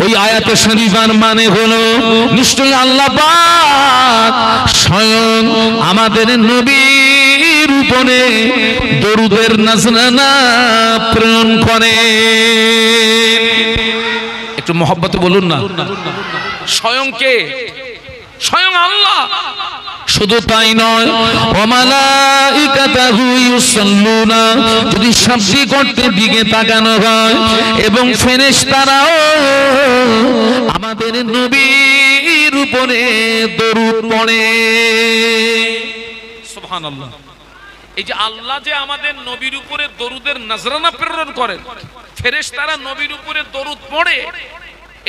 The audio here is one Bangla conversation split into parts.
ওই আয়াতে শরীফার মানে হলো নিশ্চয়ই আল্লাহ পাক স্বয়ং আমাদের নবীর উপরে দরুদের নজরানা প্রেরণ করে। একটু মহব্বতে বলুন না, স্বয়ং কে? স্বয়ং আল্লাহ। শুধু তাই নয়, ওয়া মালাইকাতুহু ইউসাল্লুনা, যদি শাব্দিক অর্থের দিকে তাকানো হয়, এবং ফেরেশতারাও আমাদের নবীর উপরে দরুদ পড়ে। সুবহানাল্লাহ। এই যে আল্লাহ যে আমাদের নবীর উপরে দরুদের নজরানা প্রেরণ করেন, ফেরেশতারা নবীর উপরে দরুদ পড়ে,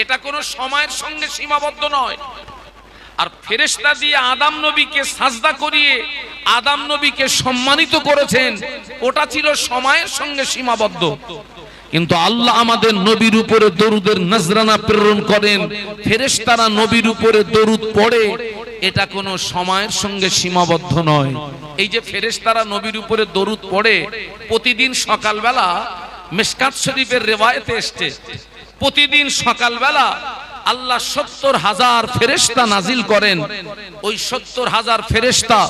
এটা কোনো সময়ের সঙ্গে সীমাবদ্ধ নয়। আর ফেরেশতা দিয়ে আদম নবীকে সাজদা করিয়ে আদম নবীকে সম্মানিত করেছেন, ওটা ছিল সময়ের সঙ্গে সীমাবদ্ধ। কিন্তু আল্লাহ আমাদের নবীর উপরে দরুদের নজরানা প্রেরণ করেন, ফেরেশতারা নবীর উপরে দরুদ পড়ে, এটা কোনো সময়ের সঙ্গে সীমাবদ্ধ নয়। এই যে ফেরেশতারা নবীর উপরে দরুদ পড়ে, প্রতিদিন সকালবেলা মিশকাত শরীফের রিওয়ায়েতে এসেছে, প্রতিদিন সকালবেলা আল্লাহ ৭০,০০০ ফেরেশতা নাজিল করেন। ওই ৭০,০০০ ফেরেশতা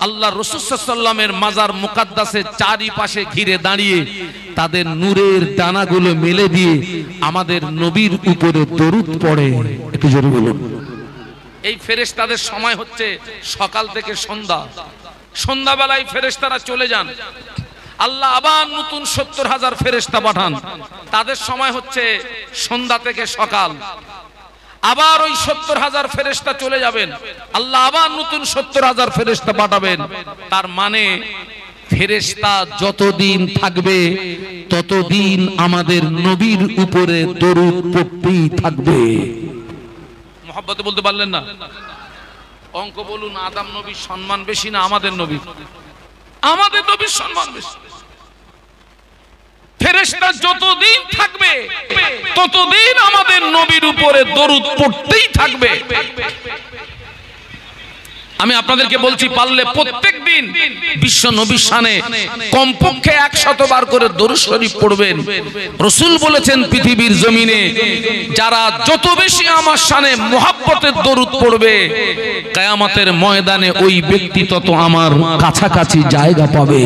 আল্লাহ রাসূল সাল্লাল্লাহু আলাইহি ওয়াসাল্লামের মাজার মুকাদ্দাসের চারিপাশে ঘিরে দাঁড়িয়ে তাদের নূরের দানাগুলো মেলে দিয়ে আমাদের নবীর উপরে দরুদ পড়ে। একটু জোরে বলুন। এই ফেরেশতাদের সময় হচ্ছে সকাল থেকে সন্ধ্যা। সন্ধ্যাবেলায় ফেরেশতারা চলে যান, আল্লাহ আবার নতুন ৭০,০০০ ফেরেশতা পাঠান, তাদের সময় হচ্ছে সন্ধ্যা থেকে সকাল। আবার ওই ৭০,০০০ ফেরেশতা চলে যাবেন, আল্লাহ আবার নতুন ৭০,০০০ ফেরেশতা পাঠাবেন। তার মানে ফেরেশতা যতদিন থাকবে ততদিন আমাদের নবীর উপরে দরুদ পড়তেই থাকবে। মুহাব্বতে বলতে পারলেন না? অঙ্ক বলুন, আদম নবীর সম্মান বেশি না আমাদের নবী? আমাদের নবীর সম্মান বেশি। ফেরেশতা যতদিন থাকবে ততদিন আমাদের নবীর উপরে দরুদ পড়তেই থাকবে। আমি আপনাদেরকে বলছি, পারলে প্রত্যেকদিন বিশ্ব নবীর শানে কমপক্ষে ১০০ বার করে দরুদ শরীফ পড়বেন। রাসূল বলেছেন, পৃথিবীর জমিনে যারা যত বেশি আমার শানে মুহাব্বতের দরুদ পড়বে, কিয়ামতের ময়দানে ওই ব্যক্তি তত আমার কাছাকাছি জায়গা পাবে।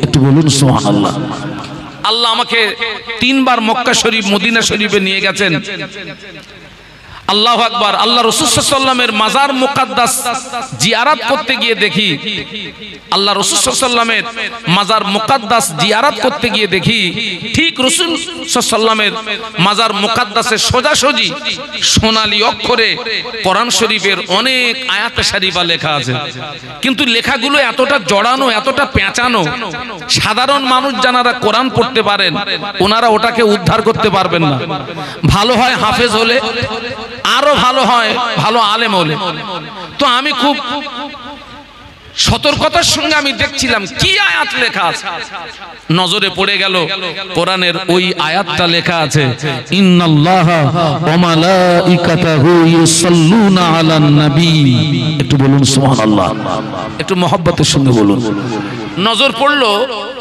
একটু বলুন সুবহানাল্লাহ। আল্লাহ আমাকে ৩ বার মক্কা শরীফ, মদিনা শরীফে নিয়ে গেছেন। আল্লাহু আকবার। আল্লাহ রাসূল সাল্লাল্লাহু আলাইহি ওয়াসাল্লামের মাজার মুকাদ্দাস জিয়ারত করতে গিয়ে দেখি, আল্লাহ রাসূল সাল্লাল্লাহু আলাইহি ওয়াসাল্লামের মাজার মুকাদ্দাস জিয়ারত করতে গিয়ে দেখি, ঠিক রাসূল সাল্লাল্লাহু আলাইহি ওয়াসাল্লামের মাজার মুকাদ্দাসের সোজাসুজি সোনালী অক্ষরে কোরআন শরীফের অনেক আয়াত শরীফা লেখা আছে। কিন্তু লেখাগুলো এতটা জড়ানো, এতটা পেঁচানো, সাধারণ মানুষ যারা কোরআন পড়তে পারেন ওনারা ওটাকে উদ্ধার করতে পারবেন না। ভালো হয় হাফেজ হলে, আরো ভালো হয় ভালো আলেম হলে। তো আমি খুব সতর্কতার সঙ্গে আমি দেখছিলাম কি আয়াত লেখা আছে। নজরে পড়ে গেল কোরআনের ওই আয়াতটা লেখা আছে, ইন্নাল্লাহা ওয়া মালাইকাতুহু ইউসাল্লুনা আলান নবী। একটু বলুন সুবহানাল্লাহ। একটু মহব্বতের সঙ্গে বলুন। নজর পড়লো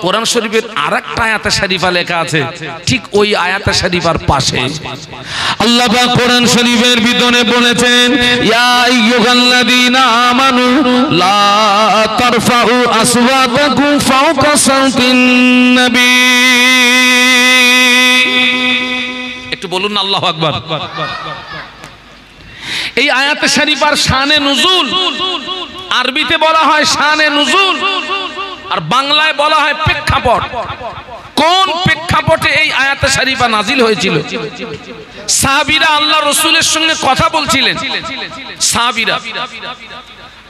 কোরআন শরীফের আরেকটা আয়াত শরীফা লেখা আছে, ঠিক ওই আয়াত শরীফার পাশে আল্লাহ পাক কোরআন শরীফের ভিতরে বলেছেন, ইয়া আইয়ুহাল্লাযীনা আমানু লা তারফাউ আসওয়াতাকুম ফাওকা সাওতিন নবী। একটু বলুন না আল্লাহু আকবার। এই আয়াত শরীফার শানে নুজুল, আরবিতে বলা হয় শানে নুজুল, আর বাংলায় বলা হয় প্রেক্ষাপট। কোন প্রেক্ষাপটে এই আয়াত শরীফা নাজিল হয়েছিল? সাহাবীরা আল্লাহ রাসূলের সঙ্গে কথা বলছিলেন, সাহাবীরা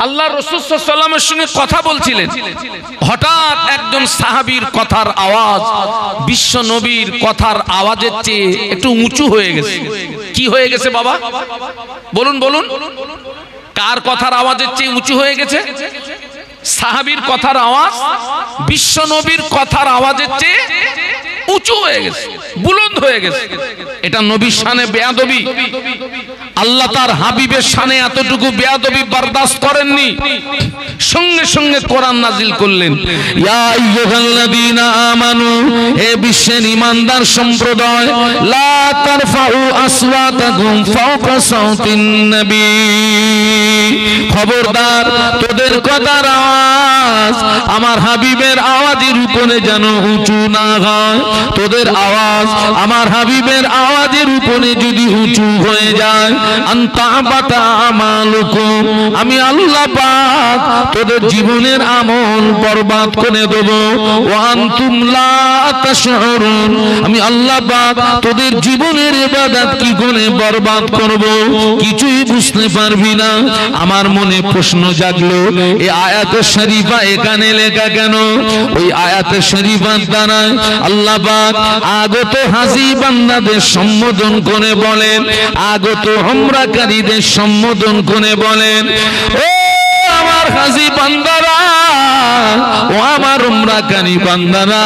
আল্লাহ রাসূল সাল্লাল্লাহু আলাইহি ওয়াসাল্লামের সঙ্গে কথা বলছিলেন। হঠাৎ একজন সাহাবীর কথার আওয়াজ বিশ্ব নবীর কথার আওয়াজের চেয়ে একটু উঁচু হয়ে গেছে। কি হয়ে গেছে বাবা? বলুন বলুন। কার কথার আওয়াজের চেয়ে উঁচু হয়ে গেছে? সাহাবীর কথার আওয়াজ বিশ্ব নবীর কথার আওয়াজের চেয়ে উঁচু হয়ে গেছে, বুলন্দ হয়ে গেছে। এটা নবীর শানে বেয়াদবি। আল্লাহ তার হাবিবের শানে এতটুকু বেয়াদবি বরদাস্ত করেননি। সঙ্গে সঙ্গে কোরআন নাজিল করলেন, ইয়া আইয়ুহাল্লাযীনা আমানু, হে বিশ্বের ঈমানদার সম্প্রদায়, লা তারফাউ আসওয়াতাকুম ফাওকা সাওতিন নবী, খবরদার তোদের কথার আওয়াজ আমার হাবিবের আওয়াজের উপরে যেন উঁচু না হয়। তোদের আওয়াজ আমার হাবিবের আওয়াজের উপরে যদি উঁচু হয়ে যায়, আনতাবাতা আমালুকুম, আমি আল্লাহ পাক তোদের জীবনের আমল বরবাদ করে দেব। ওয়া আনতুম লা তাশউরুন, আমি আল্লাহ পাক তোদের জীবনের ইবাদত কি করে বরবাদ করব কিছুই বুঝতে পারবি না। আমার মনে প্রশ্ন জাগলো, এই আয়াত শরীফা এখানে লেখা কেন? ওই আয়াত শরীফার দ্বারা আল্লাহ পাক আগত হাজী বান্দাদের সম্বোধন করে বলেন, আগত উমরাকারীদের সম্বোধন করে বলেন, ও আমার হাজী বান্দারা, ও আমার উমরাকারী বান্দারা,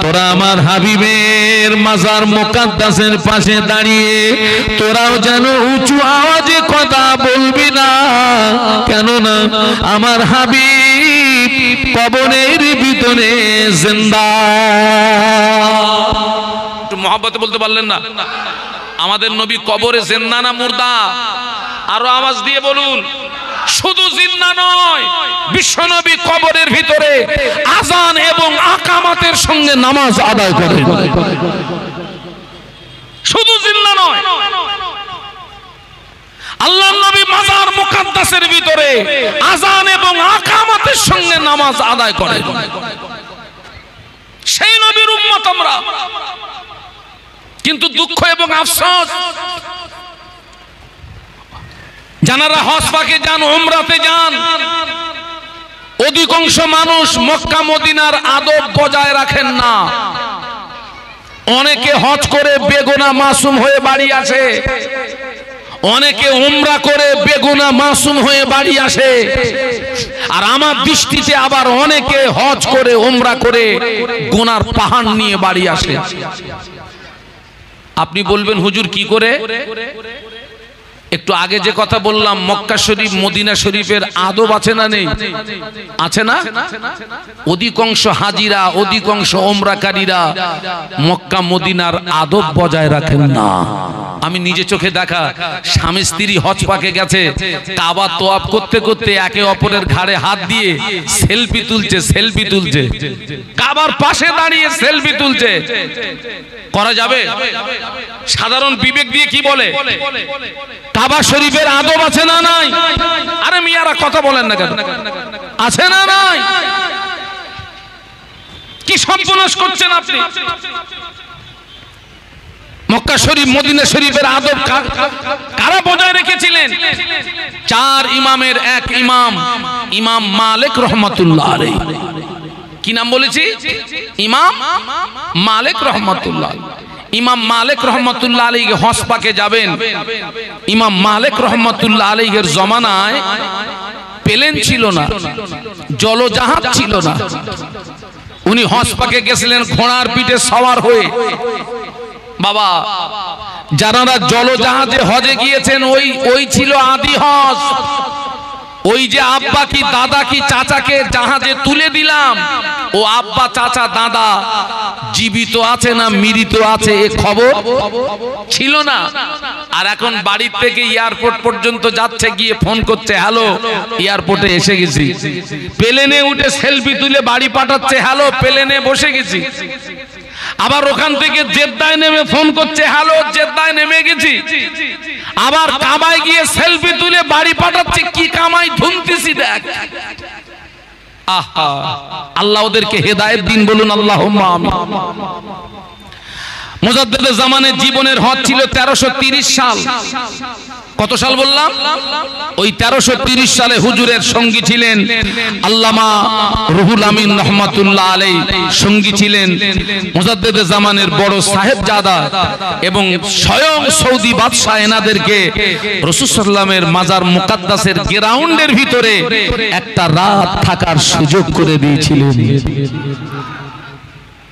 তোরা আমার হাবিবের মাজার মুকাদ্দাসের পাশে দাঁড়িয়ে তোরাও যেন উঁচু আওয়াজে কথা বলবি না, কেননা আমার হাবিব কবরের ভিতরে জিন্দা। একটু মহব্বতে বলতে পারলেন না? আমাদের নবী কবরে জিন্দা না মুর্দা? আরো আওয়াজ দিয়ে বলুন। শুধু জিন্দা নয়, বিশ্বনবী কবরের ভিতরে আযান এবং আকামাতের সঙ্গে নামাজ আদায় করেন। শুধু জিন্দা নয়, আল্লাহর নবী মাজার মুকাদ্দাসের ভিতরে আযান এবং আকামাতের সঙ্গে নামাজ আদায় করেন। সেই নবীর উম্মত আমরা। কিন্তু দুঃখ এবং আফসোস, যারা হজ পাকে যান, উমরাতে যান, অধিকাংশ মানুষ মক্কা মদিনার আদব বজায় রাখেন না। অনেকে হজ করে বেগুনা মাসুম হয়ে বাড়ি আসে, অনেকে উমরা করে বেগুনা মাসুম হয়ে বাড়ি আসে, আর আমার দৃষ্টিতে আবার অনেকে হজ করে উমরা করে গুনার পাহাড় নিয়ে বাড়ি আসে। আপনি বলবেন হুজুর কি করে? একটু আগে যে কথা বললাম, মক্কা শরীফ মদিনা শরীফের আদব আছে না নেই? আছে না? অধিকাংশ হাজিরা, অধিকাংশ ওমরাকারীরা মক্কা মদিনার আদব বজায় রাখেন না। আমি নিজে চোখে দেখা, স্বামী স্ত্রী হজ পাকে গেছে, কাবা তোয়াফ করতে করতে একে অপরের ঘাড়ে হাত দিয়ে সেলফি তুলছে, সেলফি তুলছে, কাবার পাশে দাঁড়িয়ে সেলফি তুলছে। করা যাবে? সাধারণ বিবেক দিয়ে কি বলে? কাবা শরীফের আদব আছে না নাই? আরে মিয়ারা কথা বলেন না কেন? আছে না নাই? কি সর্বনাশ করছেন আপনি? মক্কা শরীফ মদিনা শরীফের আদব কারা বজায় রেখেছিলেন? চার ইমামের এক ইমাম, ইমাম মালিক রহমাতুল্লাহ আলাইহি। কি নাম বলেছি? ইমাম মালিক রহমাতুল্লাহ। ইমাম মালিক রহমাতুল্লাহ আলাইহি হজ পাকে যাবেন। ইমাম মালিক রহমাতুল্লাহ আলাইহির জমানায় প্লেন ছিল না, জলজাহাজ ছিল না। উনি হজ পাকে গেছিলেন ঘোড়ার পিঠে সওয়ার হয়ে। বাবা, যারা জলজাহাজে হজে গিয়েছেন ওই ছিল আদি হজ। ওই যে আব্বা কি দাদা কি চাচাকে জাহাজে তুলে দিলাম, ও আব্বা চাচা দাদা জীবিত আছে না মৃত আছে এ খবর ছিল না। আর এখন বাড়ির থেকে এয়ারপোর্ট পর্যন্ত যাচ্ছে, গিয়ে ফোন করছে, হ্যালো এয়ারপোর্টে এসে গেছি। প্লেনে উঠে সেলফি তুলে বাড়ি পাঠাচ্ছে, হ্যালো প্লেনে বসে গেছি। আবার ওখান থেকে জেদ্দায় নেমে ফোন করছে, হ্যালো জেদ্দায় নেমে গেছি। আবার কাবায় গিয়ে সেলফি তুলে বাড়ি পাঠাচ্ছে, কি কামাই ধুমতিছি দেখ। আহা, আল্লাহ ওদেরকে হেদায়েত দিন, বলুন আল্লাহুম্মা আমিন। মুজাদ্দিদে জামানের জীবনের হজ ছিল 1330 সাল। কত সাল বললাম? ওই 1330 সালে হুজুরের সঙ্গী ছিলেন আল্লামা রুহুল আমিন রহমাতুল্লাহ আলাইহি, সঙ্গী ছিলেন মুজাদ্দিদে জামানের বড় সাহেবজাদা এবং স্বয়ং সৌদি বাদশাহ। এনাদেরকে রাসূল সাল্লাল্লাহু আলাইহি ওয়াসাল্লামের মাজার মুকাদ্দাসের গ্রাউন্ডের ভিতরে একটা রাত থাকার সুযোগ করে দিয়েছিলেন।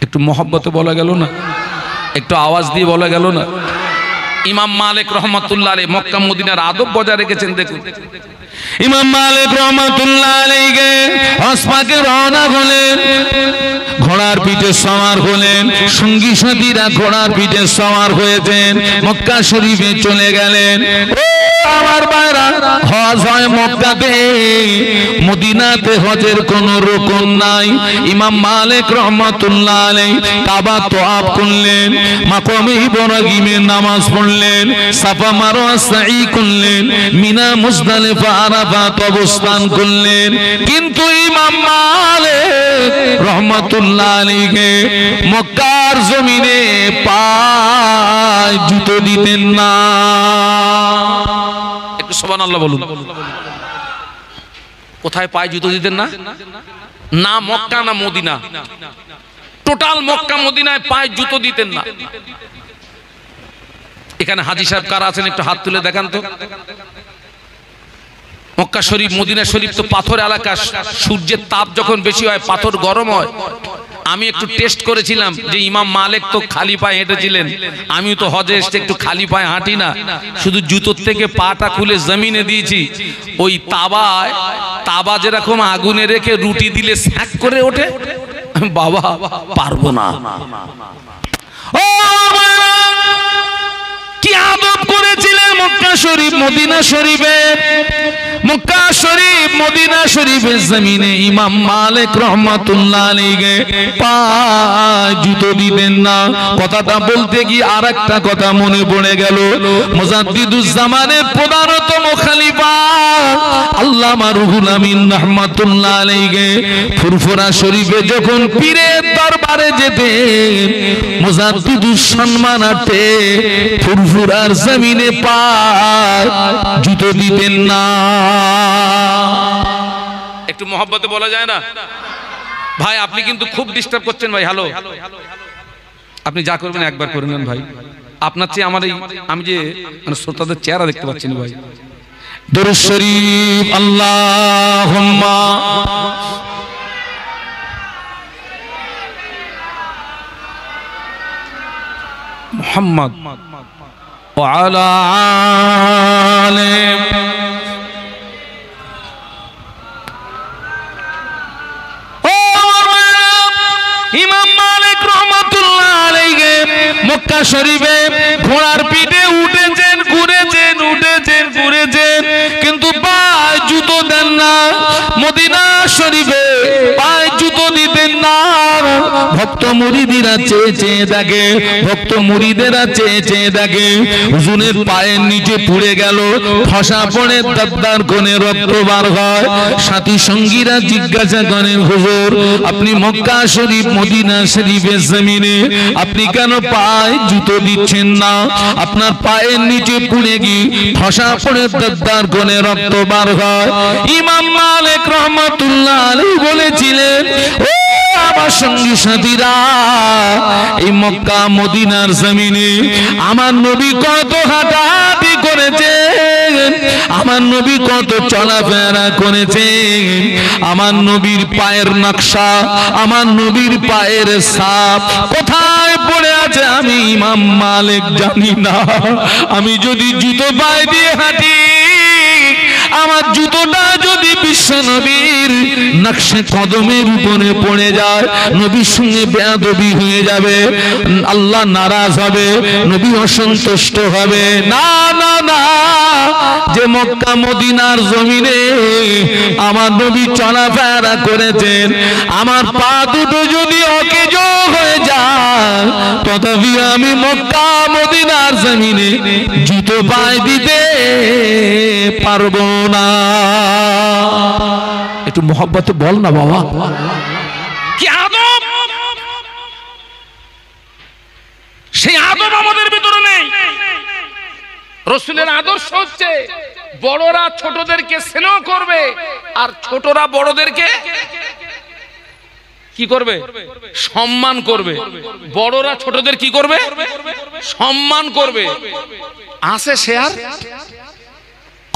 একটু মহব্বতে বলা গেল না? একটু আওয়াজ দিয়ে বলা গেল না? ইমাম মালিক রহমাতুল্লাহ আলাইহি মক্কা মদিনার আদব বজায় রেখেছেন। দেখুন ইমাম মালিক রহমাতুল্লাহ আলাইহি হজ পাকে রওনা হলেন, ঘোড়ার পিঠে সওয়ার হলেন, সঙ্গী সাথীরা ঘোড়ার পিঠে সওয়ার হয়েছেন, মক্কা শরীফে চলে গেলেন। আমার ভাইরা, হজ হয় মক্কাতে, মদিনাতে হজের কোন রকম নাই। ইমাম মালিক রহমাতুল্লাহ আলাইহি কাবা তওয়াফ করলেন, মাকামে ইব্রাহিমের নামাজ পড়লেন, সাফা মারওয়া সাই করলেন, মিনা মুজদালিফা আরাফাত অবস্থান করলেন। কিন্তু ইমাম মালিক রহমাতুল্লাহ আলাইহি মক্কার জমিনে পায় জুতো দিতেন না। একটু সুবহানাল্লাহ বলুন। কোথায় পায়ে জুতো দিতেন না? না মক্কা না মদিনা, টোটাল মক্কা মদিনায় পায়ে জুতো দিতেন না। এখানে হাজী সাহেব কারা আছেন একটু হাত তুলে দেখান তো। মক্কা শরীফ মদিনা শরীফ তো পাথর এলাকা, সূর্যের তাপ যখন বেশি হয় পাথর গরম হয়। আমি একটু টেস্ট করেছিলাম যে ইমাম মালিক তো খালি পায়ে হেঁটেছিলেন, আমিও তো হজে এসে একটু খালি পায়ে হাঁটি না, শুধু জুতোর থেকে পাটা খুলে জমিনে দিয়েছি। ওই তাবা যেরকম আগুনে রেখে রুটি দিলে স্যাক করে ওঠে, বাবা পারবো না। ও কি আদব করেছিলেন মক্কা শরীফ মদিনা শরীফে। মক্কা শরীফ মদিনা শরীফের জমিনে ইমাম মালিক রহমাতুল্লাহ আলাইহি পায়ে জুতো দিতেন না। কথাটা বলতে গিয়ে আরেকটা কথা মনে পড়ে গেল। মুজাদ্দিদুজ জামানের প্রধানতম খলিফা আল্লামা রুহুল আমিন রহমাতুল্লাহ আলাইহি ফুরফুরা শরীফে যখন পীরের দরবারে যেতেন, মুজাদ্দিদুস সম্মানার্থে ফুরফুরার জমিনে পায়ে জুতো দিতেন না। একটু মহব্বতে বলা যায় না? ভাই আপনি কিন্তু খুব ডিস্টার্ব করছেন ভাই। হ্যালো, আপনি যা করবেন একবার করে নেন ভাই। আপনার চেয়ে আমার এই আমি যে মানে শ্রোতাদের চেহারা দেখতে পাচ্ছি না ভাই। দরুদ শরীফ আল্লাহুম্মা মুহাম্মদ ওয়া আলা আলি ইমাম মালিক রহমাতুল্লাহ আলাইহি মক্কা শরীফে ঘোড়ার পিঠে উঠেছেন, ঘুরেছেন, উঠেছেন, ঘুরেছেন, কিন্তু পায়ে জুতো দেন না। মদিনা শরীফে পায়ে জুতো দিতেন না। ভক্ত মুরিদিরা চেয়ে চেয়ে দেখে, ভক্ত মুরিদেরা চেয়ে চেয়ে দেখে, হুজুরের পায়ের নিচে পুড়ে গেল, খসা পড়ে দাদ্দার কোণে রক্ত বার হয়। সাথী সঙ্গীরা জিজ্ঞাসা করেন, হুজুর আপনি মক্কা শরীফ মদিনা শরীফের জমিনে আপনি কেন পায়ে জুতো দিচ্ছেন না? আপনার পায়ের নিচে পুড়ে গিয়ে খসা পড়ে দাদ্দার কোণে রক্ত বার হয়। ইমাম মালিক রহমাতুল্লাহ আলাইহি বলেছিলেন, ও আমার সঙ্গী সাথীরা, এই মক্কা মদিনার জমিনে আমার নবী কত হাঁটাহাঁটি করেছেন, আমার নবী কত চলাফেরা করেছেন, আমার নবীর পায়ের নকশা, আমার নবীর পায়ের ছাপ কোথায় পড়ে আছে আমি ইমাম মালিক জানি না। আমি যদি জুতো পায়ে দিয়ে হাঁটি, আমার জুতোটা যদি বিশ্ব নবীর নকশে কদমের উপরে পড়ে যায়, নবীর সঙ্গে বেয়াদবি হয়ে যাবে, আল্লাহ নারাজ হবে, নবী অসন্তুষ্ট হবে। না না না, যে মক্কা মদিনার জমিনে আমার নবী চলাফেরা করেছেন, আমার পা দুটো যদি অকেজ হয়ে যায়, তথাপি আমি মক্কা মদিনার জমিনে জুতো পায়ে দিতে পারবো না। একটু মোহব্বতে বল না বাবা। কি আদব! সেই আদব আমাদের ভিতরে নেই। রাসূলের আদর্শ হচ্ছে বড়রা ছোটদেরকে স্নেহ করবে আর ছোটরা বড়দেরকে কি করবে? সম্মান করবে। বড়রা ছোটদের কি করবে? সম্মান করবে। আছে সে আর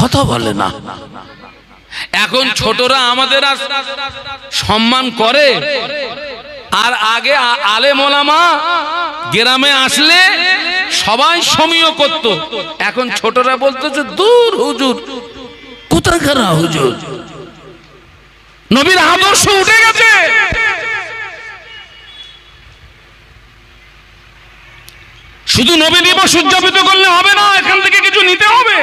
কথা বলে না। এখন ছোটরা আমাদের আর সম্মান করে, আর আগে আলেম ওলামা গ্রামে আসলে সবাই সমীহ করত। এখন ছোটরা বলতেছে দূর হুজুর, কোথাকার হুজুর, নবীর আদর্শ উঠে গেছে। শুধু নবী দিবস উদযাপিত করলে হবে না, এখান থেকে কিছু নিতে হবে।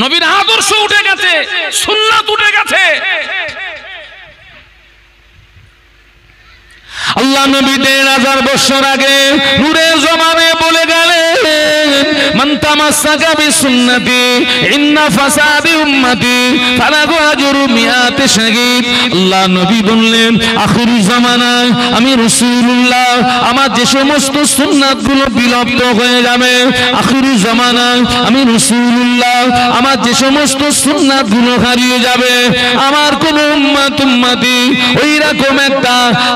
নবীর আদর্শ উঠে গেছে, সুন্নাত উঠে গেছে। আল্লাহ নবী ১৫০০ বছর আগে নূরের জমানে বলে গেলেন, মান তামাসসাকা বিসুন্নতি ইন্না ফাসাদি উম্মতি ফালাহু আজরু মিআতি শাহীদ। আল্লাহ নবী বললেন, আখির জামানায় আমি রাসূলুল্লাহ আমার যে সমস্ত সুন্নাতগুলো বিলুপ্ত হয়ে যাবে, আখির জামানায় আমি রাসূলুল্লাহ আমার যে সমস্ত সুন্নাতগুলো হারিয়ে যাবে, আমার কোন উম্মতি ওই রকম একটা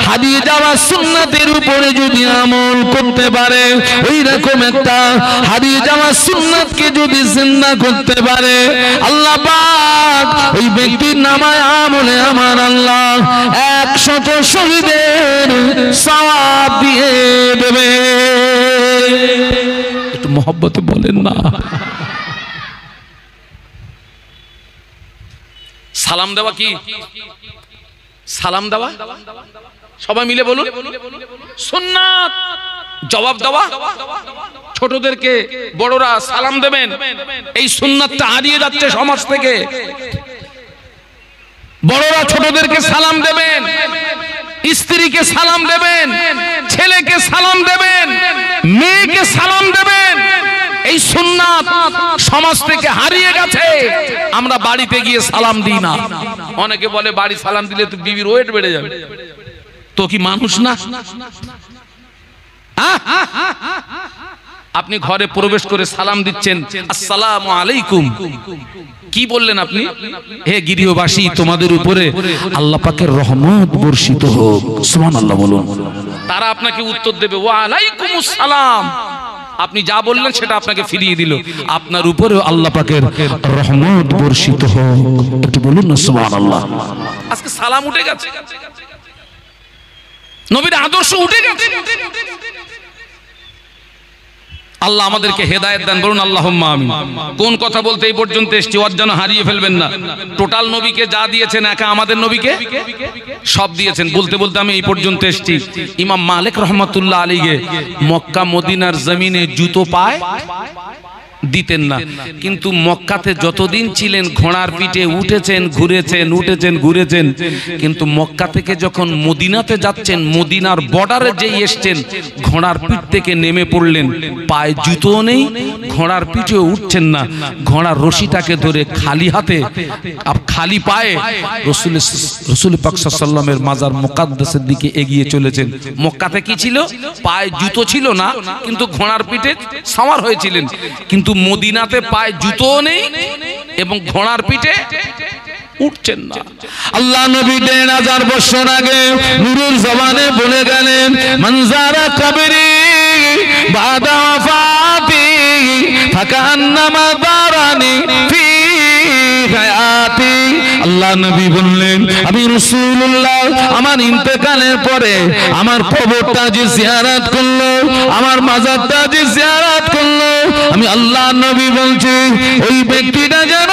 হারিয়ে যাওয়া সুন্নাতের উপরে যদি আমল করতে পারে, ওই রকম একটা হারিয়ে যাওয়া সুন্নাতকে যদি জিন্দা করতে পারে, আল্লাহ পাক ওই ব্যক্তির নামায় আমলে আমার আল্লাহ ১০০ শহীদের সওয়াব দিয়ে দেবে। একটু মহব্বতে বলেন না। সালাম দেওয়া কি? সালাম দেওয়া সবাই মিলে বলুন সুন্নাত। জবাব দেওয়া, ছোটদেরকে বড়রা সালাম দেবেন, এই সুন্নাতটা হারিয়ে যাচ্ছে সমাজ থেকে। বড়রা ছোটদেরকে সালাম দেবেন, স্ত্রীকে সালাম দেবেন, ছেলেকে সালাম দেবেন, মেয়েকে সালাম দেবেন। এই সুন্নাত সমাজ থেকে হারিয়ে গেছে। আমরা বাড়িতে গিয়ে সালাম দিই না। অনেকে বলে বাড়ি সালাম দিলে তো বিবির ওয়েট বেড়ে যাবে। তো কি মানুষ না? আপনি ঘরে প্রবেশ করে সালাম দিচ্ছেন, আসসালামু আলাইকুম। কি বললেন আপনি? হে গৃহবাসী, তোমাদের উপরে আল্লাহ পাকের রহমত বর্ষিত হোক। সুবহানাল্লাহ বলুন। তারা আপনাকে উত্তর দেবে ওয়া আলাইকুমুস সালাম। আপনি যা বললেন সেটা আপনাকে ফিরিয়ে দিল, আপনার উপরেও আল্লাহ পাকের রহমত বর্ষিত হোক। একটু বলুন না সুবহানাল্লাহ। আজকে সালাম উঠে গেছে, নবীর আদর্শ উঠে গেছে। আল্লাহ আমাদেরকে হেদায়েত দান, বলুন আল্লাহুম্মা আমিন। কোন কথা বলতে এই পর্যন্ত এসেছি, ওর যেন হারিয়ে ফেলবেন না। টোটাল নবীকে যা দিয়েছেন, একা আমাদের নবীকে সব দিয়েছেন। বলতে বলতে আমি এই পর্যন্ত এসেছি। ইমাম মালিক রহমাতুল্লাহ আলাইহি মক্কা মদিনার জমিনে জুতো পায় দিতেন না, কিন্তু মক্কাতে যতদিন ছিলেন ঘোড়ার পিঠে উঠেছেন, ঘুরেছেন, উঠেছেন, ঘুরেছেন। কিন্তু মক্কা থেকে যখন মদিনাতে যাচ্ছেন, মদিনার বর্ডারে যেই এসছেন, ঘোড়ার পিঠ থেকে নেমে পড়লেন, পায়ে জুতোও নেই, ঘোড়ার পিঠেও উঠছেন না। ঘোড়ার রশিটাকে ধরে খালি হাতে খালি পায়ে রাসূল পাক সাল্লাল্লাহু আলাইহি ওয়াসাল্লামের মাজার মুকাদ্দাসের দিকে এগিয়ে চলেছেন। মক্কাতে কি ছিল? পায়ে জুতো ছিল না, কিন্তু ঘোড়ার পিঠে সাওয়ার হয়েছিলেন। কিন্তু মদিনাতে পায়ে জুতোও নেই এবং ঘোড়ার পিঠে উঠছেন না। আল্লাহ নবী ১৫০০ বছর আগে নূরের জবানে বলে গেলেন, মানজারা কবরি বাদা ওয়াফাতি ফাকান্নামা দারানি ফি হায়াতি। আল্লাহ নবী বললেন, আমি রাসূলুল্লাহ আমার ইন্তেকালের পরে আমার কবরটা যে জিয়ারত করলো, আমার মাজারটা যে জিয়ারত করলো, আমি আল্লাহ নবী বলছি ওই ব্যক্তিটা যেন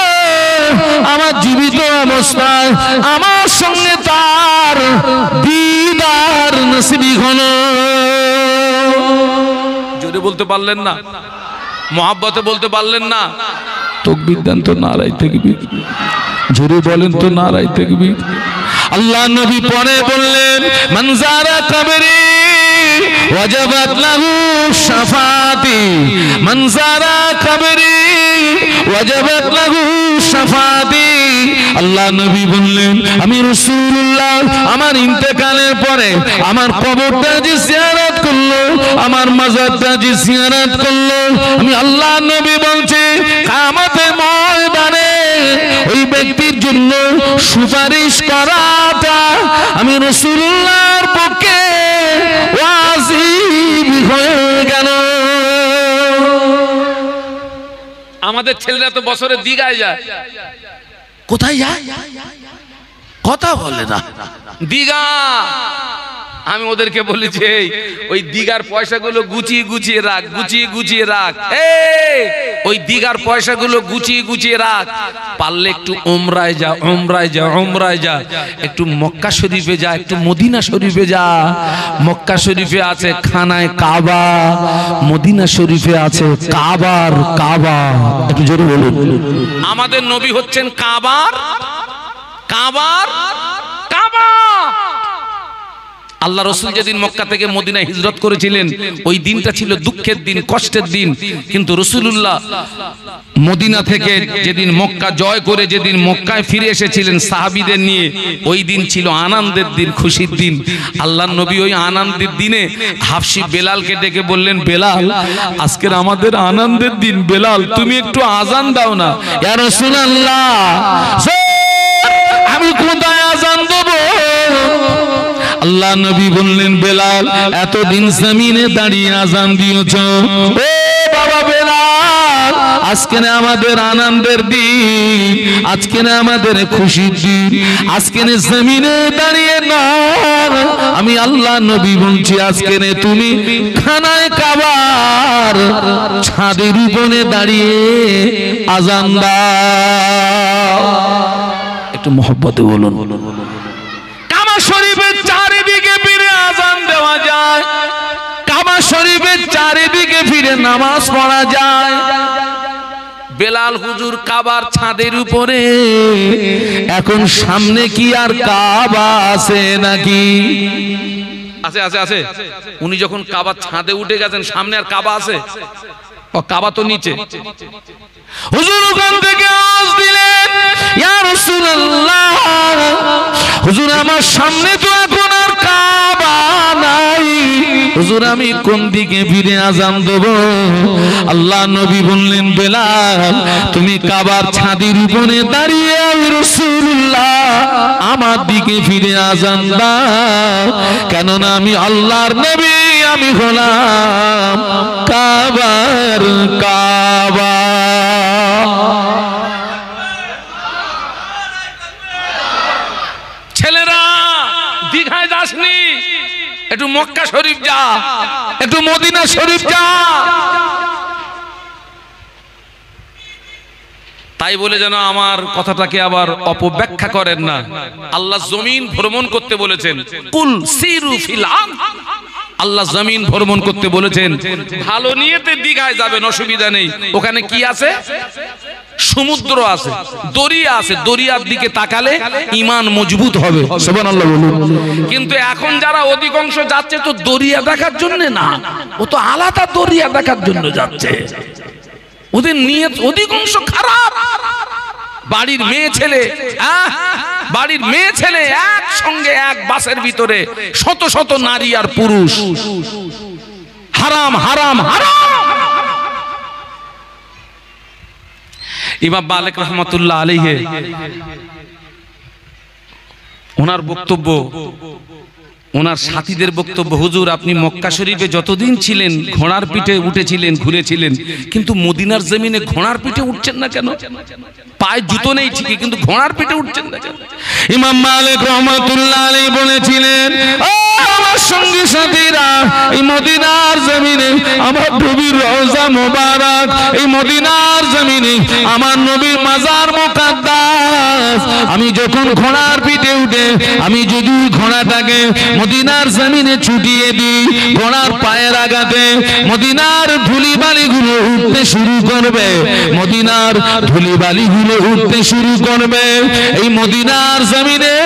আমার জীবিত অবস্থায় আমার সঙ্গে তার দিদার নসিব হলো। জোরে বলতে পারলেন না? মহব্বতে বলতে পারলেন না? তাকবীর দেন তো, নারায়ে তাকবীর। জোরে বলেন তো, নারায়ে তাকবীর। আল্লাহ নবী পরে বললেন, মানজারা কবরি ওয়াজাবাত লাহু শাফাতি, মানজারা কবরি ওয়াজাবাত লাহু শাফাতি। আল্লাহ নবী বললেন, আমি রাসূলুল্লাহ আমার ইন্তেকালের পরে আমার কবরটা যে জিয়ারত করলো, আমার মাজারটা যে জিয়ারত করলো, আমি আল্লাহ নবী বলছি কিয়ামতের ময়দানে ওই ব্যক্তির জন্য সুপারিশ করাটা আমি রাসূলুল্লাহর পক্ষে ওয়াজিব হয়ে গেল। আমাদের ছেলেরা তো বছরে দিঘায় যায়। কোথায় যায়? কথা বলে না। দিঘা, আমি ওদেরকে বলেছি ওই দিঘার পয়সাগুলো গুছিয়ে গুছিয়ে রাখ, গুছিয়ে গুছিয়ে রাখ, ওই দিঘার পয়সাগুলো গুছিয়ে গুছিয়ে রাখ। পারলে একটু ওমরায় যা, ওমরায় যা, ওমরায় যা, একটু মক্কা শরীফে যা, একটু মদিনা শরীফে যা। মক্কা শরীফে আছে খানায় কাবা, মদিনা শরীফে আছে কাবার কাবা। একটু জোরে বলুন। আমাদের নবী হচ্ছেন কাবার কাবার কাবা। আল্লাহ রসুল যেদিন মক্কা থেকে মদিনায় হিজরত করেছিলেন ওই দিনটা ছিল দুঃখের দিন, কষ্টের দিন। কিন্তু রাসূলুল্লাহ মদিনা থেকে যেদিন মক্কা জয় করে যেদিন মক্কায় ফিরে এসেছিলেন সাহাবীদের নিয়ে, ওই দিন ছিল আনন্দের দিন, খুশির দিন। আল্লাহর নবী ওই আনন্দের দিনে হাফসি বেলালকে ডেকে বললেন, বেলাল আজকের আমাদের আনন্দের দিন, বেলাল তুমি একটু আজান দাও না। ইয়া রাসূলুল্লাহ আমি কোথায় আজান দেব? আল্লাহ নবী বললেন, বেলাল এতদিন জমিনে দাঁড়িয়ে আজান দিয়েছ, ও বাবা বেলাল আজকে আমাদের আনন্দের দিন, আজকে আমাদের খুশির দিন, আজকে জমিনে দাঁড়িয়ে না, আমি আল্লাহ নবী বলছি আজকে তুমি খানায় কাবার ছাদের উপরে দাঁড়িয়ে আজান দাও। একটু মহব্বতে বলুন। কাবা শরীফের চারিদিকে ফিরে আজান দেওয়া যায়, কাবা শরীফের চারিদিকে ফিরে নামাজ পড়া যায়। বেলাল হুজুর কাবার ছাদের উপরে, এখন সামনে কি আর কাবা আছে নাকি? আছে আছে আছে। উনি যখন কাবার ছাদে উঠে গেছেন সামনে আর কাবা আছে? কাবা তো নিচে। হুজুর ওখান থেকে আওয়াজ দিলেন, ইয়া রাসূলুল্লাহ হুজুর আমার সামনে তো এখন আর কাবা নাই, হুজুর আমি কোন দিকে ফিরে আজান দেব? আল্লাহ নবী বললেন, বেলাল তুমি কাবার ছাদের উপরে দাঁড়িয়ে রাসূলুল্লাহ আমার দিকে ফিরে আজান দাও, কেননা আমি আল্লাহর নবী, আমি হলাম কাবার কাবা। ছেলেরা দীঘায় যাসনি, একটু মক্কা শরীফ যা, একটু মদিনা শরীফ যা। তাই বলে যেন আমার কথাটাকে আবার অপব্যাখ্যা করেন না। আল্লাহ জমিন ভ্রমণ করতে বলেছেন, কুল সিরু ফিল আরদ। আল্লাহ জমিন ভ্রমণ করতে বলেছেন, ভালো নিয়তে দীঘায় যাবেন, অসুবিধা নেই। ওখানে কি আছে? সমুদ্র আছে, দরিয়া আছে, দরিয়ার দিকে তাকালে ঈমান মজবুত হবে। সুবহানাল্লাহ বলুন। কিন্তু এখন যারা অধিকাংশ যাচ্ছে তো দরিয়া দেখার জন্য না, ও তো আলাদা দরিয়া দেখার জন্য যাচ্ছে। ওদের নিয়ত অধিকাংশ খারাপ। বাড়ির মেয়ে ছেলে, বাড়ির মেয়ে ছেলে একসঙ্গে এক বাসের ভিতরে শত শত নারী আর পুরুষ, হারাম হারাম হারাম। ইমাম মালিক রাহমাতুল্লাহ আলাইহি ওনার বক্তব্য, ওনার সাথীদের বক্তব্য, হুজুর আপনি মক্কা শরীফে যতদিন ছিলেন ঘোড়ার পিঠে উঠেছিলেন, ঘুরেছিলেন, কিন্তু মদিনার জমিনে ঘোড়ার পিঠে উঠছেন না কেন? পায়ে জুতো নেই ঠিকই, কিন্তু ঘোড়ার পিঠে উঠছেন না কেন? ইমাম মালিক রাহমাতুল্লাহ আলাইহি বলেছিলেন, ও আমার সঙ্গী সাথীরা, এই মদিনার জমিনে আমার নবীর রওজা মোবারক, এই মদিনার জমিনে আমার নবীর মাজার মুকাদ্দাস। আমি যখন ঘোড়ার পিঠে উঠে আমি যদি ঘোড়াটাকে মদিনার জমিনে ছুটিয়ে দিই, ঘোড়ার পায়ের আঘাতে মদিনার ধুলিবালিগুলো উঠতে শুরু করবে, মদিনার ধুলিবালিগুলো উঠতে শুরু করবে। এই মদিনার জমিনে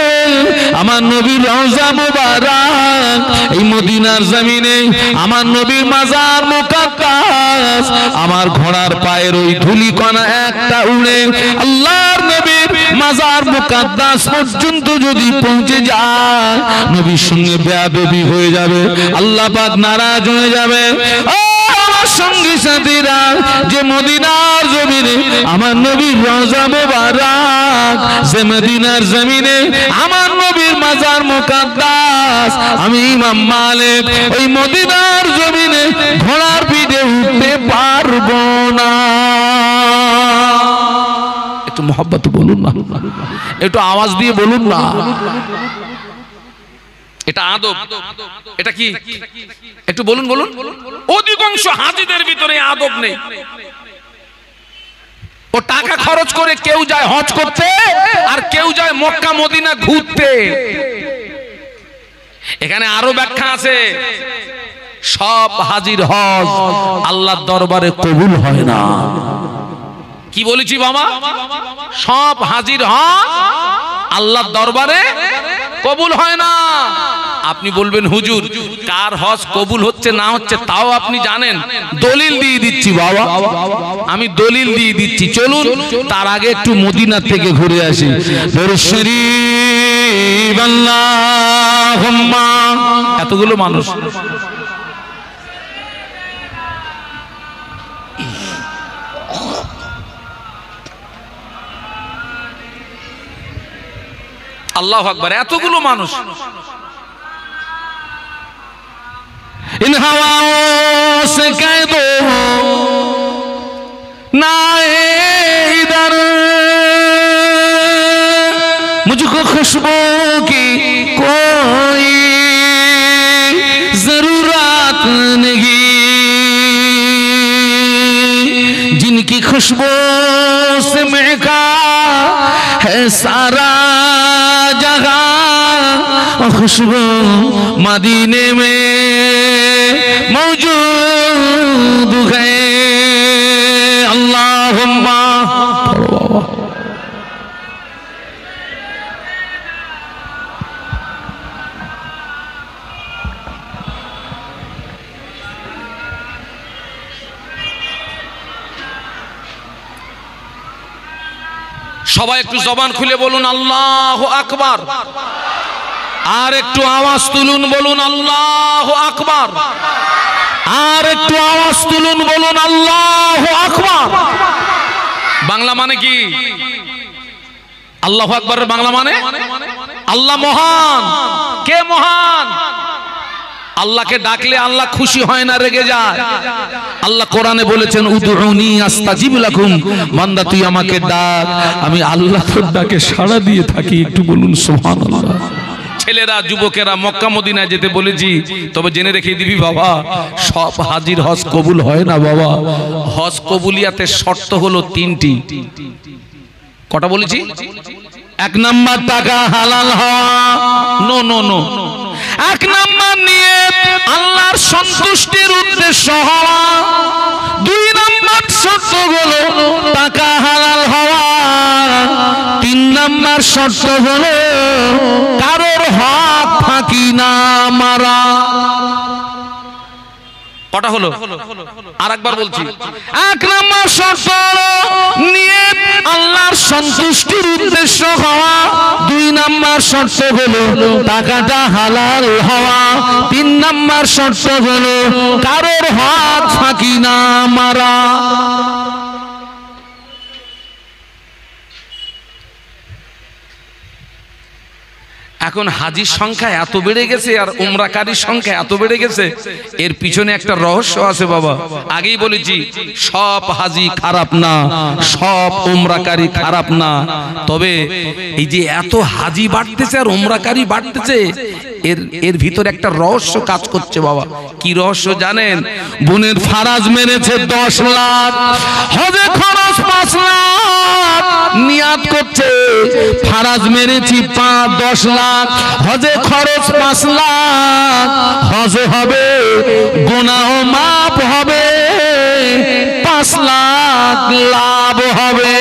আমার নবীর রওজা মুবারক, এই মদিনার জমিনে আমার নবীর মাজার মুকাদ্দাস, আমার ঘোড়ার পায়ের ওই ধুলিকণা একটা উড়ে আল্লাহর নবীর মাজার মুকাদ্দাস পর্যন্ত যদি পৌঁছে যায়, নবীর সঙ্গে বেয়াদবি হয়ে যাবে, আল্লাহ পাক নারাজ হয়ে যাবে। আমার সঙ্গী সাথীরা, যে মদিনার জমিনে আমার নবীর রওজা মুবারক, যে মদিনার জমিনে আমার নবীর মাজার মুকাদ্দাস, আমি ইমাম মালিক ওই মদিনার জমিনে ঘোড়ার পিঠে উঠতে পারবো না। একটু মোহাব্বত বলুন না, একটু আওয়াজ দিয়ে বলুন না। এটা আদব, এটা কি একটু বলুন বলুন। অধিকাংশ হাজিদের ভিতরে আদব নেই। ও টাকা খরচ করে কেউ যায় হজ করতে আর কেউ যায় মক্কা মদিনা ঘুরতে। এখানে আরো ব্যাখ্যা আছে। সব হাজির হজ আল্লাহর দরবারে কবুল হয় না। কি বলেছি বাবা? সব হাজির হজ আল্লাহর দরবারে কবুল হয় না। আপনি বলবেন হুজুর কার হজ কবুল হচ্ছে না হচ্ছে তাও আপনি জানেন? দলিল দিয়ে দিচ্ছি বাবা, আমি দলিল দিয়ে দিচ্ছি। চলুন তার আগে একটু মদিনা থেকে ঘুরে আসি। দরুদ শরীফ আল্লাহুম্মা। এতগুলো মানুষ আল্লাহু আকবার, এতগুলো মানুষ। इन हवाओं से कह दो ना इधर, मुझको खुशबू की कोई जरूरत नहीं, जिनकी खुशबू से महका है सारा जगह, खुशबू मदीने में मौजूद है। अल्लाहुम्मा। সবাই একটু জবান খুলে বলুন আল্লাহু আকবার। আর একটু আওয়াজ তুলুন বলুন আল্লাহু আকবার। আর একটু আওয়াজ তুলুন বলুন আল্লাহু আকবার। বাংলা মানে কি? আল্লাহু আকবারের বাংলা মানে আল্লাহ মহান। কে মহান? আল্লাহকে ডাকলে আল্লাহ খুশি হয় না, রেগে যায়। আল্লাহ কোরআনে বলেছেন উদউনি আস্তাজিব লাকুম, বান্দা তুই আমাকে ডাক, আমি আল্লাহ তোর ডাকে সাড়া দিয়ে থাকি। একটু বলুন সুবহানাল্লাহ। ছেলেরা যুবকেরা মক্কা মদিনায় যেতে বলেছি, তবে জেনে রেখে দিবি বাবা সব হাজির হজ কবুল হয় না বাবা। হজ কবুলিয়াতের শর্ত হলো তিনটি। কটা বলেছি? এক নাম্বার টাকা হালাল হওয়া, নো নো নো। এক নাম্বার নিয়ে আল্লাহর সন্তুষ্টির উদ্দেশ্য হওয়া, দুই নাম্বার শর্ত হলো টাকা হালাল হওয়া, তিন নাম্বার শর্ত হলো কারোর হক ফাঁকি না মারা। কটা হলো? আরেকবার বলছি। এক নাম্বার শর্ত হলো নিয়ত আল্লাহর সন্তুষ্টির উদ্দেশ্য হওয়া, দুই নাম্বার শর্ত হলো টাকাটা হালাল হওয়া, তিন নাম্বার শর্ত হলো কারোর হক ফাঁকি না মারা। এখন হাজির সংখ্যা এত বেড়ে গেছে আর উমরাকারীর সংখ্যা এত বেড়ে গেছে, এর পিছনে একটা রহস্য আছে বাবা। আগেই বলেছি সব হাজি খারাপ না, সব উমরাকারী খারাপ না, তবে এই যে এত হাজি বাড়তেছে আর উমরাকারী বাড়তেছে, এর ভিতরে একটা রহস্য কাজ করছে বাবা। কি রহস্য জানেন? বোনের ফারাজ মেরেছে 10 লাখ, হজে খরচ 5 লাখ, নিয়াত করছে ফারাজ মেরেছি 10 লাখ, হজে খরচ 5 লাখ, হজ হবে গুনাহ মাফ হবে, 5 লাখ লাভ হবে।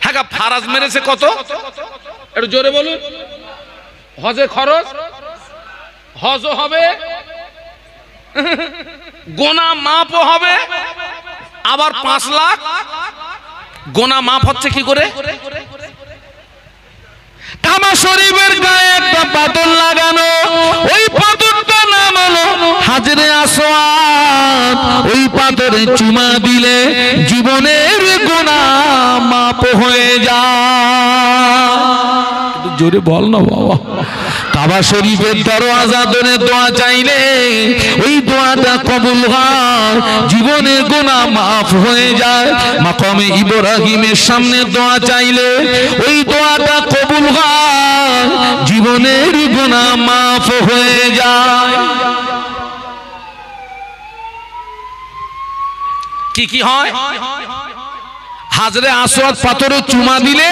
হ্যাঁ, ফারাজ মেরেছে কত? একটু জোরে বলুন। হজে খরচ, হজও হবে, গোনা মাপও হবে, আবার 5 লাখ। গোনা মাপ হচ্ছে কি করে? কাবা শরীফের গায়ে একটা পাথর লাগানো, ওই পাথরটা নাম হলো হাজরে আসওয়াদ। ওই পাথরে চুমা দিলে জীবনের গুনাহ মাপ হয়ে যায়। জোরে বল না বাবা। কাবা শরীফের দরওয়াজা ধরে দোয়া চাইলে ওই দোয়াটা কবুল হয়, জীবনের গুনাহ মাফ হয়ে যায়। মাকামে ইব্রাহিমের সামনে দোয়া চাইলে ওই দোয়াটা কবুল হয়, জীবনের গুনাহ মাফ হয়ে যায়। কি কি হয়? হাজরে আসওয়াদ পাথরে চুমা দিলে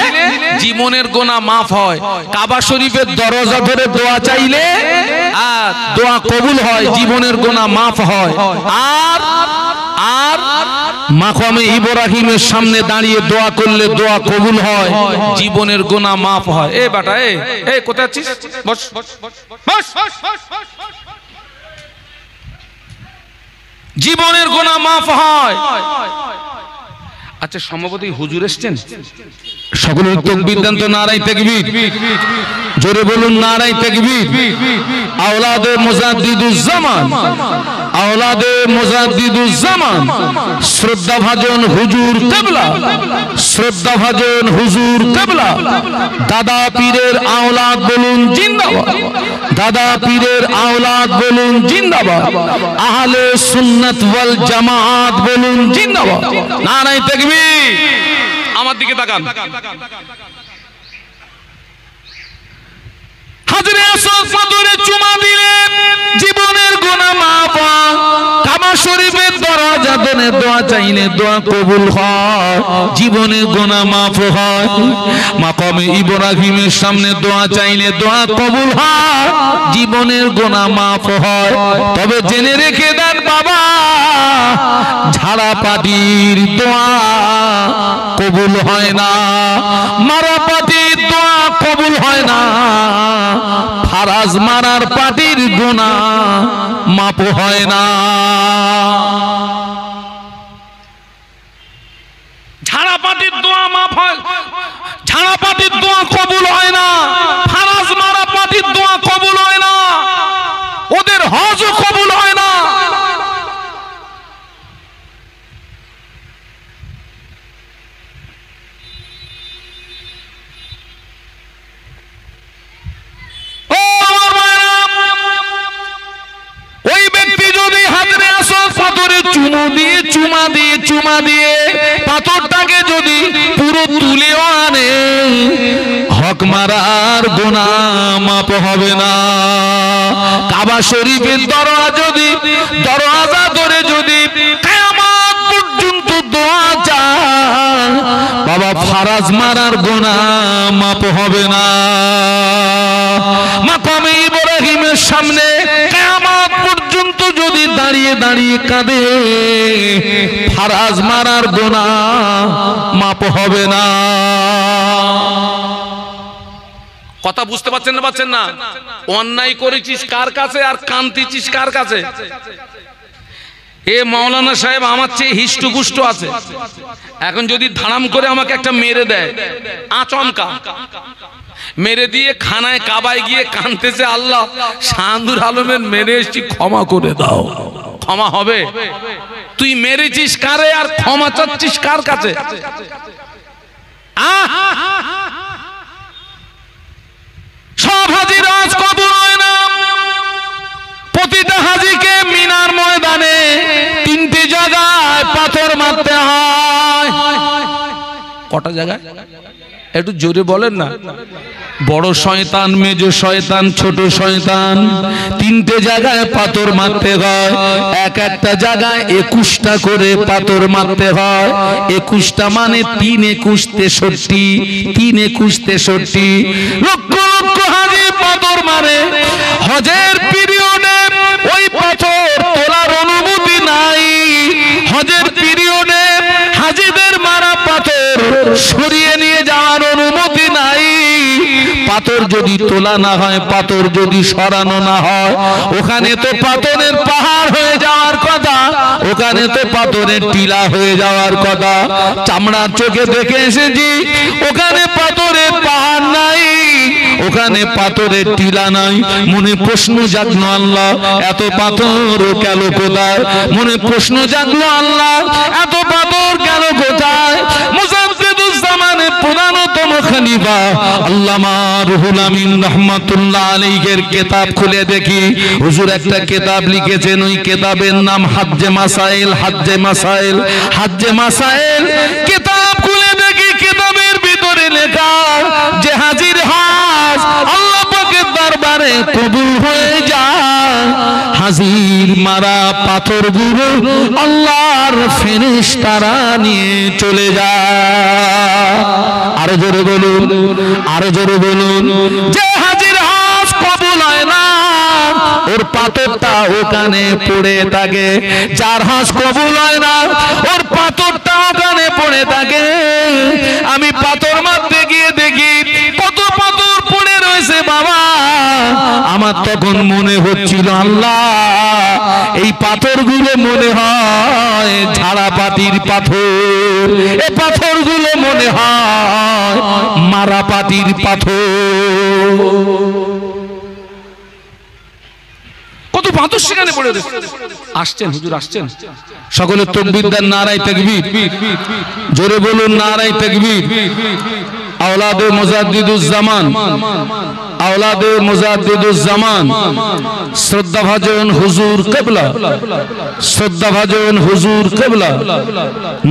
জীবনের গুনাহ মাফ হয়। কাবা শরীফের দরজা ধরে দোয়া চাইলে আর দোয়া কবুল হয়, জীবনের গুনাহ মাফ হয়। আর আর মাকামে ইব্রাহিমের সামনে দাঁড়িয়ে দোয়া করলে দোয়া কবুল হয়, জীবনের গুনাহ মাফ হয়। এ বেটা, এ কোথায় আছিস? বস বস। জীবনের গুনাহ মাফ হয়। আচ্ছা, সম্ভবত হুজুর এসছেন, সকলে তাকবীর দেন তো, নারায়ে তাকবীর, জোরে বলুন নারায়ে তাকবীর। আওলাদে মুজাদ্দিদুজ্জামান, আওলাদে মুজাদ্দিদুজ্জামান, শ্রদ্ধাভাজন হুজুর কিবলা, শ্রদ্ধাভাজন হুজুর কিবলা, দাদা পীরের আওলাদ বলুন জিন্দাবাদ, দাদা পীরের আওলাদ বলুন জিন্দাবাদ, আহলে সুন্নাত ওয়াল জামাত বলুন জিন্দাবাদ, নারায়ে তাকবীর। আমার দিকে তাকান। হাজরে আসওয়াদ পাথরে চুমা দিলে জীবনের গুনাহ মাফ হয়। কাবা শরীফের দরজা ধরে দোয়া চাইলে দোয়া কবুল হয়, জীবনের গুনাহ মাফ হয়। মাকামে ইব্রাহিমের সামনে দোয়া চাইলে দোয়া কবুল হয়, জীবনের গুনাহ মাফ হয়। তবে জেনে রেখে দেন বাবা, ঝাড়া পাটির দোয়া কবুল হয় না, মারা পাটির দোয়া কবুল হয় না, ফারাজ মারার পাটির গুনাহ মাপ হয় না। ঝাড়া পাটির দোয়া মাফ হয়, ঝাড়া পাটির দোয়া কবুল হয় না, ফারাজ মারা পাটির দোয়া কবুল হয় না, ওদের হজও কবুল হয় না। চুমা দিয়ে পাথরটাকে যদি পুরো তুলেও আনে, হক মারার গুনাহ মাপ হবে না। কাবা শরীফের দরওয়াজা ধরে যদি কিয়ামত পর্যন্ত দোয়া চান, বাবা ফারাজ মারার গুনাহ মাপ হবে না। মাকামে ইব্রাহিমের সামনে কিয়ামত পর্যন্ত যদি দাঁড়িয়ে দাঁড়িয়ে কাঁদে, ফারাজ মারার গুনাহ মাপ হবে না। কথা বুঝতে পারছেন না? অন্যায় করেছিস কার কাছে আর কান্তিছিস কার কাছে? এ মাওলানা সাহেব আমার চেয়ে হিষ্টপুষ্ট আছে, এখন যদি ধারাম করে আমাকে একটা মেরে দেয়, আচমকা মেরে দিয়ে খানায় কাবায় গিয়ে কাঁদতেছে, আল্লাহ শাহাদুর আলমের মেরে এসেছি, ক্ষমা করে দাও। ক্ষমা হবে? তুই মেরেছিস কারে আর ক্ষমা চাচ্ছিস কার কাছে? সব হাজির আজ কবুল হয় না। প্রতিটা হাজিকে মিনার ময়দানে 3টে জায়গায় পাথর মারতে হয়। কটা জায়গায় একটু জোরে বলেন না? বড় শয়তান, মেজ শয়তান, ছোট শয়তান, 3টে জায়গায় পাথর মারতে হয়। এক একটা জায়গায় 21টা করে পাথর মারতে হয়। 21টা মানে 3 21 63, 3 21 63 লক্ষ লক্ষ হাজি পাথর মারে। হজের পিরিয়ডে ওই পাথর তোলার অনুমতি নাই। হজের পিরিয়ডে হাজিদের মারা পাথর সরিয়ে নিয়ে যাওয়ার অনুমতি নাই। পাথর যদি তোলা না হয়, পাথর যদি সরানো না হয়, ওখানে তো পাথরের পাহাড় হয়ে যাওয়ার কথা, ওখানে তো পাথরের টিলা হয়ে যাওয়ার কথা। চামড়ার চোখে দেখে এসেছি, ওখানে পাথরের পাহাড় নাই, ওখানে পাথরের টিলা নাই। মনে প্রশ্ন জাগলো, আল্লাহ এত পাথর গেল কোথায়? মনে প্রশ্ন জাগলো, আল্লাহ এত পাথর গেল কোথায়? মুজাদ্দিদুজ্জামান জামানের প্রধানতম খলিফা আল্লামা রুহুল আমিন রাহমাতুল্লাহ আলাইহির কিতাব খুলে দেখি, হুজুর একটা কিতাব লিখেছেন, ওই কিতাবের নাম হাজ্জে মাসাইল। হাজ্জে মাসাইল, হাজ্জে মাসাইল কিতাব খুলে দেখি, কিতাবের ভিতরে লেখা যে হাজির হজ আল্লাহ পাকের দরবারে কবুল হয়ে যায়, হাজির মারা পাথরগুলো আল্লাহর ফেরেশতারা নিয়ে চলে যায়। আরো জোরে বলুন, আরো জোরে বলুন, যে হাজির হজ কবুল হয় না ওর পাথরটা ওখানে পড়ে থাকে, যার হজ কবুল হয় না ওর পাথরটা ওখানে পড়ে থাকে। আমি পাথর মারতে গিয়ে দেখি কত পাথর পড়ে রয়েছে বাবা, আমার তখন মনে হচ্ছিল আল্লাহ এই পাথরগুলো মনে হয় ঝাড়াপাতির পাথর, এই পাথরগুলো মনে হয় মারাপাতির পাথর। কত পাথর সেখানে পড়ে রয়েছে। আসছেন হুজুর, আসছেন, সকলে তাকবীর দেন, নারায়ে তাকবীর, জোরে বলুন নারায়ে তাকবীর। আওলাদে মুজাদ্দিদুজ জামান, আওলাদে মুজাদ্দিদুজ জামান, শ্রদ্ধাভাজন হুজুর কিবলা, শ্রদ্ধাভাজন হুজুর কিবলা,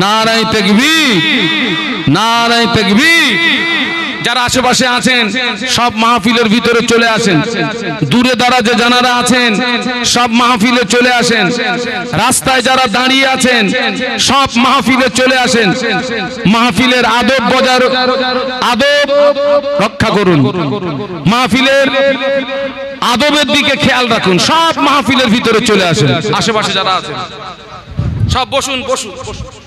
নারায়ে তাকবীর, নারায়ে তাকবীর। যারা আশেপাশে আছেন সব মাহফিলের ভিতরে চলে আসেন, দূরে দারাজে যারা আছেন সব মাহফিলে চলে আসেন, রাস্তায় যারা দাঁড়িয়ে আছেন সব মাহফিলে চলে আসেন। মাহফিলের আদব বজায়, আদব রক্ষা করুন, মাহফিলের আদবের দিকে খেয়াল রাখুন, সব মাহফিলের ভিতরে চলে আসেন। আশেপাশে যারা আছেন সব বসুন, বসুন, বসুন।